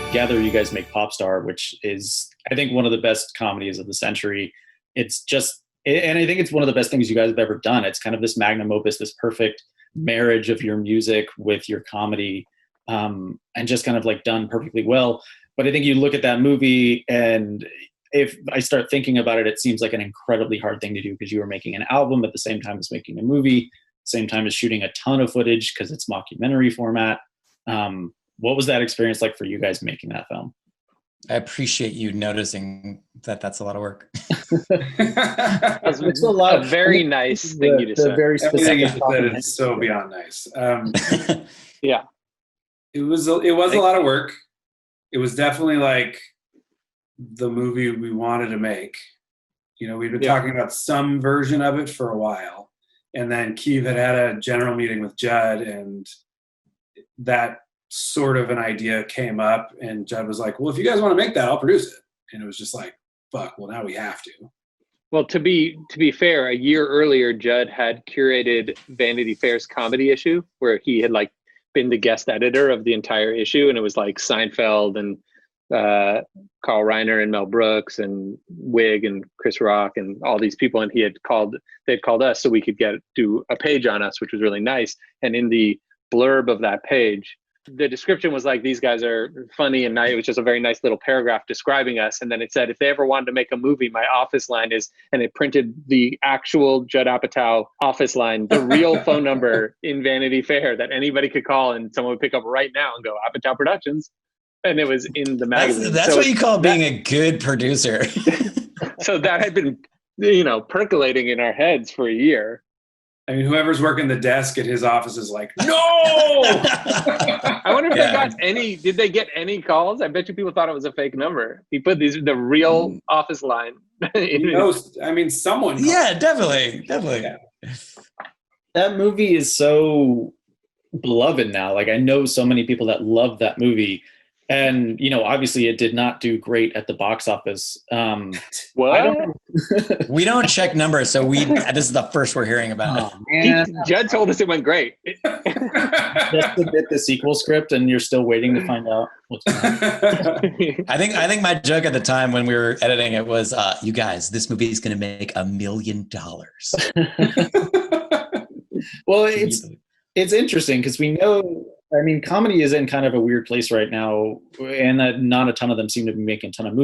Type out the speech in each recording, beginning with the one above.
Together, you guys make Popstar, which is, I think, one of the best comedies of the century. It's just, and I think it's one of the best things you guys have ever done. It's kind of this magnum opus, this perfect marriage of your music with your comedy, and just kind of like done perfectly well. But I think you look at that movie, and if I start thinking about it, it seems like an incredibly hard thing to do because you were making an album at the same time as making a movie, same time as shooting a ton of footage because it's mockumentary format. What was that experience like for you guys making that film? I appreciate you noticing that that's a lot of work. It's a very nice thing you just said. Very Everything specific. you said is so beyond nice. Yeah. It was a lot of work. It was definitely like the movie we wanted to make. You know, we'd been talking about some version of it for a while. And then Keith had a general meeting with Judd, and that sort of an idea came up, and Judd was like, well, if you guys want to make that, I'll produce it. And it was just like, fuck, well, now we have to. Well, to be fair, a year earlier, Judd had curated Vanity Fair's comedy issue, where he had like been the guest editor of the entire issue, and it was like Seinfeld and Carl Reiner and Mel Brooks and Wig and Chris Rock and all these people, and they'd called us so we could do a page on us, which was really nice. And in the blurb of that page, the description was like, these guys are funny and nice. It was just a very nice little paragraph describing us. And then it said, if they ever wanted to make a movie, my office line is, and it printed the actual Judd Apatow office line, the real phone number in Vanity Fair that anybody could call and someone would pick up right now and go, Apatow Productions. And it was in the magazine. That's what you call being a good producer. So that had been, percolating in our heads for a year. I mean, whoever's working the desk at his office is like, no! I wonder if they got did they get any calls? I bet you people thought it was a fake number. He put the real office line. Someone. Yeah, definitely. Yeah. That movie is so beloved now. Like, I know so many people that love that movie. And, obviously it did not do great at the box office. What? We don't check numbers, so this is the first we're hearing about it. Judd told us it went great. Just submit the sequel script and you're still waiting to find out what's going on. I think my joke at the time when we were editing it was, you guys, this movie is going to make $1 million. Well, it's interesting because we know, comedy is in kind of a weird place right now, and that not a ton of them seem to be making a ton of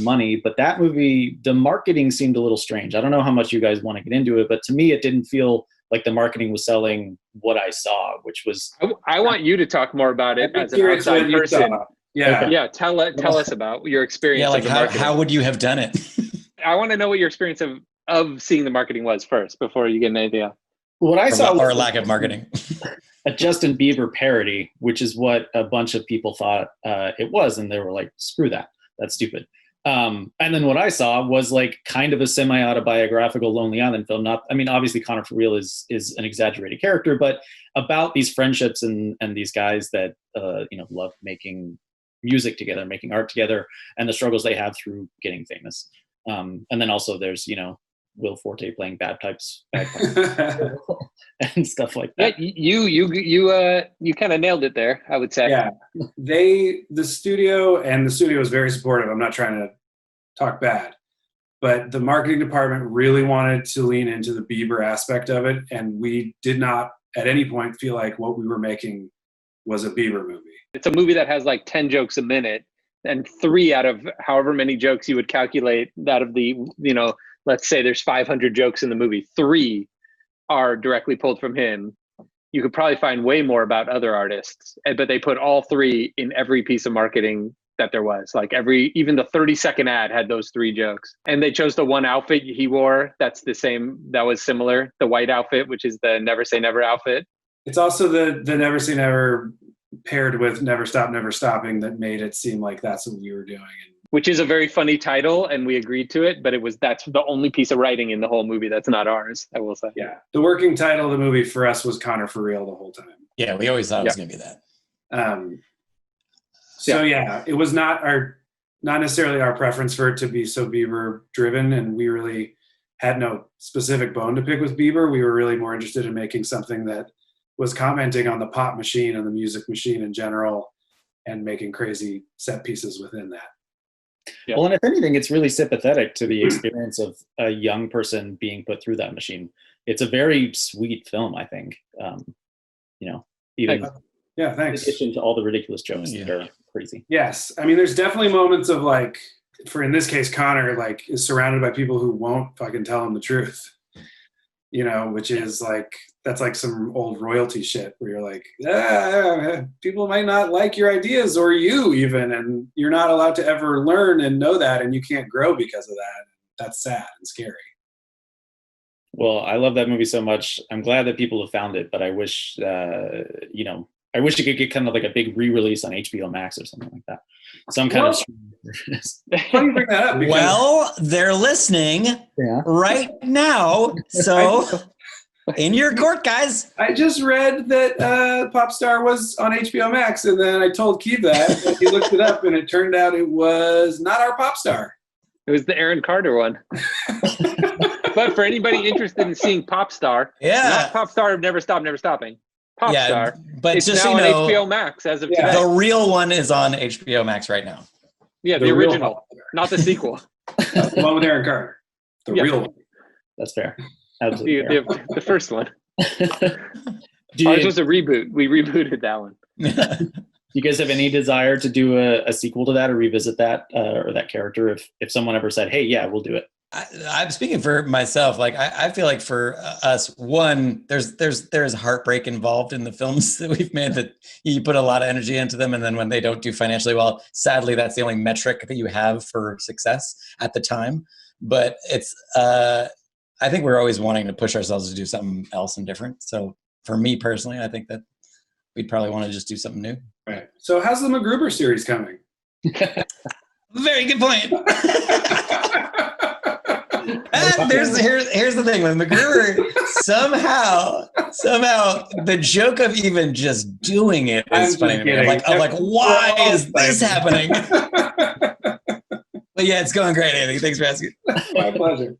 money. But that movie, the marketing seemed a little strange. I don't know how much you guys want to get into it, but to me, it didn't feel like the marketing was selling what I saw, which was. I want you to talk more about it as an outside person. Yeah. Yeah. Tell us about your experience. Yeah, like how would you have done it? I want to know what your experience of seeing the marketing was first before you get an idea. What I saw or lack of marketing. A Justin Bieber parody, which is what a bunch of people thought it was, and they were like, "Screw that, that's stupid." And then what I saw was like kind of a semi-autobiographical Lonely Island film. Obviously Connor for Real is an exaggerated character, but about these friendships and these guys that love making music together, making art together, and the struggles they have through getting famous. And then also there's Will Forte playing bad types and stuff like that. Yeah, you kind of nailed it there, I would say. Yeah, the studio was very supportive. I'm not trying to talk bad, but the marketing department really wanted to lean into the Bieber aspect of it, and we did not at any point feel like what we were making was a Bieber movie. It's a movie that has like 10 jokes a minute, and 3 out of however many jokes you would calculate that of the let's say there's 500 jokes in the movie, 3 are directly pulled from him. You could probably find way more about other artists, but they put all 3 in every piece of marketing that there was. Like even the 30-second ad had those 3 jokes. And they chose the one outfit he wore that was similar, the white outfit, which is the Never Say Never outfit. It's also the Never Say Never paired with Never Stop, Never Stopping that made it seem like that's what we were doing. Which is a very funny title, and we agreed to it, but that's the only piece of writing in the whole movie that's not ours, I will say. Yeah. The working title of the movie for us was Connor for Real the whole time. Yeah, we always thought it was going to be that. It was not necessarily our preference for it to be so Bieber driven, and we really had no specific bone to pick with Bieber. We were really more interested in making something that was commenting on the pop machine and the music machine in general, and making crazy set pieces within that. Yeah. Well, and if anything, it's really sympathetic to the experience of a young person being put through that machine. It's a very sweet film, I think. Even Yeah, in thanks. addition to all the ridiculous jokes that are crazy. Yes, I mean, there's definitely moments of like, for in this case, Connor like is surrounded by people who won't fucking tell him the truth, which is like, that's like some old royalty shit where you're like, people might not like your ideas or you even, and you're not allowed to ever learn and know that, and you can't grow because of that. That's sad and scary. Well, I love that movie so much. I'm glad that people have found it, but I wish, I wish it could get kind of like a big re-release on HBO Max or something like that. Some kind of. Funny you bring that up. Because Well, they're listening right now. So in your court, guys. I just read that Popstar was on HBO Max, and then I told Keith that, and he looked it up, and it turned out it was not our Popstar. It was the Aaron Carter one. But for anybody interested in seeing Popstar, not Popstar Never Stop, Never Stopping. Popstar. But it's just now so you know, on HBO Max as of today. The real one is on HBO Max right now. Yeah, the original, not the sequel. The one with Aaron Carter. The real one. That's fair. Absolutely fair. The first one. Do Ours was a reboot. We rebooted that one. Do you guys have any desire to do a sequel to that or revisit that or that character if someone ever said, hey, yeah, we'll do it? I'm speaking for myself. Like I feel like for us, one, there's heartbreak involved in the films that we've made, that you put a lot of energy into them, and then when they don't do financially well, sadly, that's the only metric that you have for success at the time. But it's I think we're always wanting to push ourselves to do something else and different. So for me personally, I think that we'd probably want to just do something new. Right. So how's the MacGruber series coming? Very good point. Here's the thing with MacGruber. somehow the joke of even just doing it is funny to me. I'm like, why is this happening? But yeah, it's going great, Andy. Thanks for asking. My pleasure.